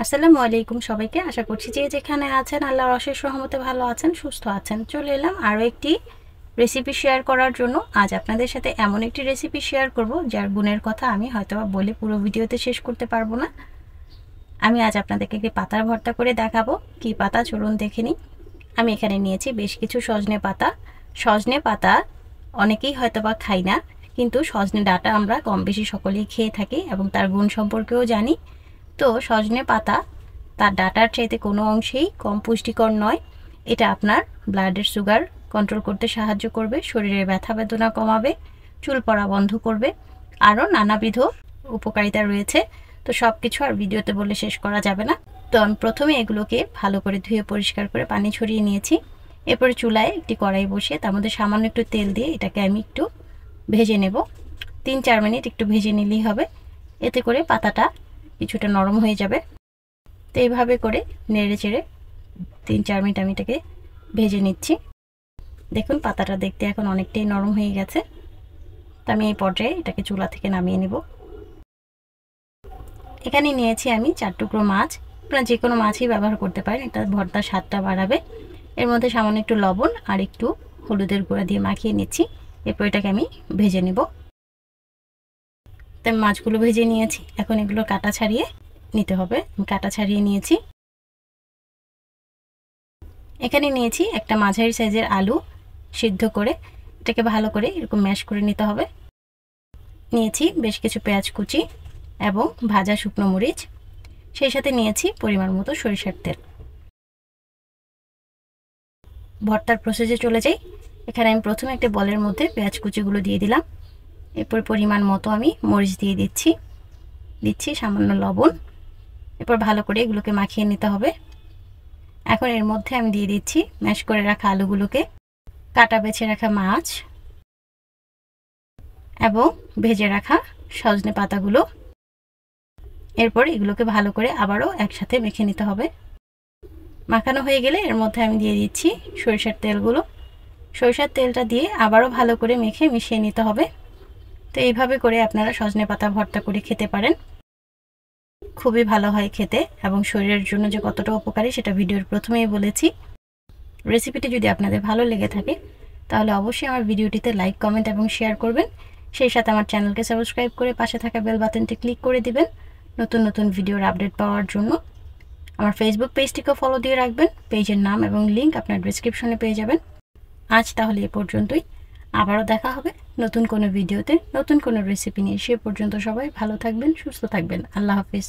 আসসালামু আলাইকুম সবাইকে। আশা করছি যে যেখানে আছেন আল্লাহর অশেষ রহমতে ভালো আছেন, সুস্থ আছেন। চলে এলাম আরও একটি রেসিপি শেয়ার করার জন্য। আজ আপনাদের সাথে এমন একটি রেসিপি শেয়ার করব যার গুণের কথা আমি হয়তোবা বলে পুরো ভিডিওতে শেষ করতে পারবো না। আমি আজ আপনাদেরকে একটি পাতার ভর্তা করে দেখাবো। কি পাতা চলুন দেখে নিই। আমি এখানে নিয়েছি বেশ কিছু সজনে পাতা। সজনে পাতা অনেকেই হয়তোবা খাই না, কিন্তু সজনে ডাঁটা আমরা কম বেশি সকলেই খেয়ে থাকি এবং তার গুণ সম্পর্কেও জানি। তো সজনে পাতা তার ডাঁটার চাইতে কোনো অংশেই কম পুষ্টিকর নয়। এটা আপনার ব্লাডের সুগার কন্ট্রোল করতে সাহায্য করবে, শরীরের ব্যথা বেদনা কমাবে, চুল পড়া বন্ধ করবে, আরও নানাবিধ উপকারিতা রয়েছে। তো সব কিছু আর ভিডিওতে বলে শেষ করা যাবে না। তো আমি প্রথমে এগুলোকে ভালো করে ধুয়ে পরিষ্কার করে পানি ছড়িয়ে নিয়েছি। এরপরে চুলায় একটি কড়াই বসিয়ে তার মধ্যে সামান্য একটু তেল দিয়ে এটাকে আমি একটু ভেজে নেব। 3-4 মিনিট একটু ভেজে নিলেই হবে। এতে করে পাতাটা কিছুটা নরম হয়ে যাবে। তো এইভাবে করে নেড়ে চেড়ে 3-4 মিনিট আমি এটাকে ভেজে নিচ্ছি। দেখুন পাতাটা দেখতে এখন অনেকটাই নরম হয়ে গেছে। তো আমি এই পর্যায়ে এটাকে চুলা থেকে নামিয়ে নেব। এখানে নিয়েছি আমি 4 টুকরো মাছ। আপনারা যে কোনো মাছই ব্যবহার করতে পারেন, এটা ভর্তার স্বাদটা বাড়াবে। এর মধ্যে সামান্য একটু লবণ আর একটু হলুদের গুঁড়া দিয়ে মাখিয়ে নিচ্ছি। এরপর এটাকে আমি ভেজে নেব। তো মাছগুলো ভেজে নিয়েছি, এখন এগুলো কাটা ছাড়িয়ে নিতে হবে। আমি কাটা ছাড়িয়ে নিয়েছি। এখানে নিয়েছি একটা মাঝারি সাইজের আলু সিদ্ধ করে, এটাকে ভালো করে এরকম ম্যাশ করে নিতে হবে। নিয়েছি বেশ কিছু পেঁয়াজ কুচি এবং ভাজা শুকনো মরিচ, সেই সাথে নিয়েছি পরিমাণ মতো সরিষার তেল। ভর্তার প্রসেসে চলে যাই। এখানে আমি প্রথমে একটা বলের মধ্যে পেঁয়াজ কুচিগুলো দিয়ে দিলাম। এরপর পরিমাণ মতো আমি মরিচ দিয়ে দিচ্ছি সামান্য লবণ। এরপর ভালো করে এগুলোকে মাখিয়ে নিতে হবে। এখন এর মধ্যে আমি দিয়ে দিচ্ছি ম্যাশ করে রাখা আলুগুলোকে, কাটা বেছে রাখা মাছ এবং ভেজে রাখা সজনে পাতাগুলো। এরপর এগুলোকে ভালো করে আবারও একসাথে মেখে নিতে হবে। মাখানো হয়ে গেলে এর মধ্যে আমি দিয়ে দিচ্ছি সরিষার তেলগুলো। সরিষার তেলটা দিয়ে আবারও ভালো করে মেখে মিশিয়ে নিতে হবে। তো এইভাবে করে আপনারা সজনে পাতা ভর্তা করে খেতে পারেন। খুবই ভালো হয় খেতে এবং শরীরের জন্য যে কতটা উপকারী সেটা ভিডিওর প্রথমেই বলেছি। রেসিপিটি যদি আপনাদের ভালো লেগে থাকে তাহলে অবশ্যই আমার ভিডিওটিতে লাইক, কমেন্ট এবং শেয়ার করবেন। সেই সাথে আমার চ্যানেলকে সাবস্ক্রাইব করে পাশে থাকা বেল বাটনটি ক্লিক করে দিবেন নতুন নতুন ভিডিওর আপডেট পাওয়ার জন্য। আমার ফেসবুক পেজটিকেও ফলো দিয়ে রাখবেন। পেজের নাম এবং লিঙ্ক আপনার ডেসক্রিপশনে পেয়ে যাবেন। আজ তাহলে এ পর্যন্তই। আবারও দেখা হবে নতুন কোনো ভিডিওতে নতুন কোনো রেসিপি নিয়ে। সে পর্যন্ত সবাই ভালো থাকবেন, সুস্থ থাকবেন। আল্লাহ হাফিজ।